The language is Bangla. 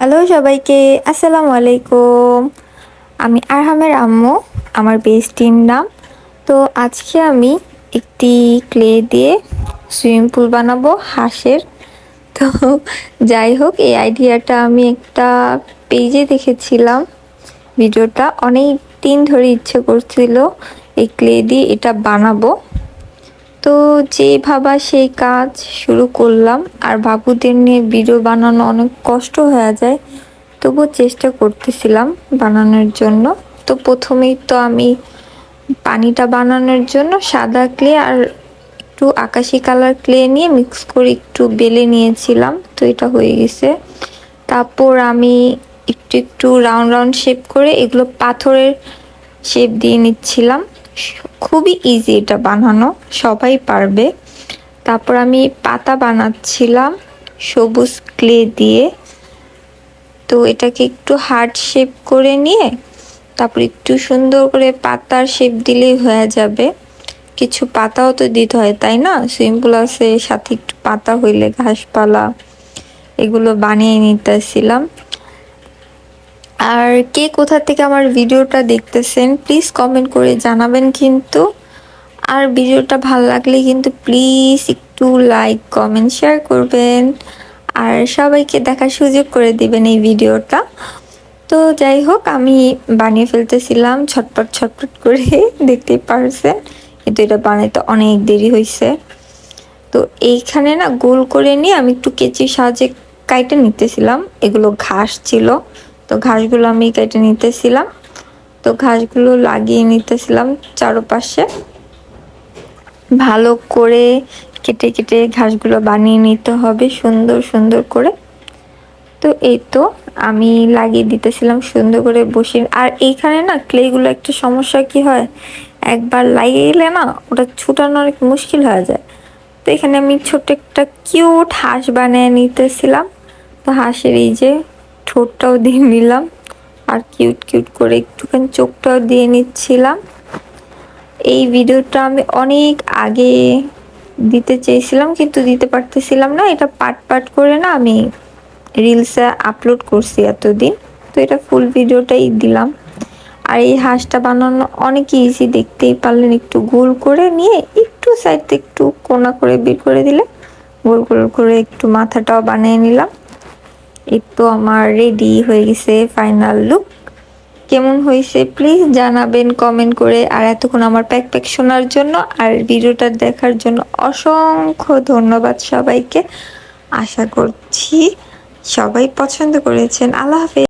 হ্যালো সবাইকে, আসসালামু আলাইকুম। আমি আরহামের আম্মু, আমার বেস্টির নাম। তো আজকে আমি একটি ক্লে দিয়ে সুইমিং পুল বানাবো হাঁসের। তো যাই হোক, এই আইডিয়াটা আমি একটা পেজে দেখেছিলাম। ভিডিওটা অনেক দিন ধরে ইচ্ছে করছিল এই ক্লে দিয়ে এটা বানাবো। তো যেই ভাবা সেই কাজ শুরু করলাম। আর বাবুদের নিয়ে ভিডিও বানানো অনেক কষ্ট হয়ে যায়, তবুও চেষ্টা করতেছিলাম বানানোর জন্য। তো প্রথমেই তো আমি পানিটা বানানোর জন্য সাদা ক্লে আর একটু আকাশি কালার ক্লে নিয়ে মিক্স করে একটু বেলে নিয়েছিলাম। তো এটা হয়ে গেছে। তারপর আমি একটু একটু রাউন্ড রাউন্ড শেপ করে এগুলো পাথরের শেপ দিয়ে নিচ্ছিলাম। খুবই ইজি এটা বানানো, সবাই পারবে। তারপর আমি পাতা বানাচ্ছিলাম সবুজ ক্লে দিয়ে। তো এটাকে একটু হার্ট শেপ করে নিয়ে তারপর একটু সুন্দর করে পাতার শেপ দিলেই হয়ে যাবে। কিছু পাতাও তো দিতে হয়, তাই না? সুইমিং পুল আছে, সাথে একটু পাতা হইলে ঘাসপালা এগুলো বানিয়ে নিতেছিলাম। আর কে কোথা থেকে আমার ভিডিওটা দেখতেছেন প্লিজ কমেন্ট করে জানাবেন কিন্তু। আর ভিডিওটা ভালো লাগলে কিন্তু প্লিজ একটু লাইক কমেন্ট শেয়ার করবেন, আর সবাইকে দেখার সুযোগ করে দিবেন এই ভিডিওটা। তো যাই হোক, আমি বানিয়ে ফেলতেছিলাম ছটপট ছটপট করে, দেখতেই পারছেন। কিন্তু এটা বানাইতে অনেক দেরি হয়েছে। তো এইখানে না গোল করে নিয়ে আমি একটু কেচির সাহায্যে কাইটে নিতেছিলাম। এগুলো ঘাস ছিল, তো ঘাসগুলো আমি কেটে নিতেছিলাম। তো ঘাসগুলো লাগিয়ে নিতেছিলাম চারপাশে, ভালো করে কেটে কেটে ঘাসগুলো বানিয়ে নিতে হবে সুন্দর সুন্দর করে। তো এই তো আমি লাগিয়ে দিতেছিলাম সুন্দর করে বসে। আর এইখানে না ক্লেগুলো একটা সমস্যা কি হয়, একবার লাগিয়ে গেলে না ওটা ছুটানো অনেক মুশকিল হয়ে যায়। তো এখানে আমি ছোট্ট একটা কিউট হাঁস বানিয়ে নিতেছিলাম। তো হাঁসের এই যে ঠোঁটটাও দিয়ে নিলাম, আর কিউট কিউট করে একটুখানি চোখটাও দিয়ে নিচ্ছিলাম। এই ভিডিওটা আমি অনেক আগে দিতে চেয়েছিলাম কিন্তু দিতে পারতেছিলাম না। এটা পার্ট পার্ট করে না আমি রিলসে আপলোড করছি এতদিন। তো এটা ফুল ভিডিওটাই দিলাম। আর এই হাঁসটা বানানো অনেক ইজি, দেখতেই পারলেন। একটু গোল করে নিয়ে একটু সাইড থেকে একটু কোনা করে বের করে দিলে গোল গোল করে একটু মাথাটাও বানিয়ে নিলাম। এই তো আমার রেডি হয়ে গেছে ফাইনাল লুক। কেমন হয়েছে প্লিজ জানাবেন কমেন্ট করে। আর এতক্ষণ আমার প্যাক প্যাক শোনার জন্য আর ভিডিওটা দেখার জন্য অসংখ্য ধন্যবাদ সবাইকে। আশা করছি সবাই পছন্দ করেছেন। আল্লাহ হাফেজ।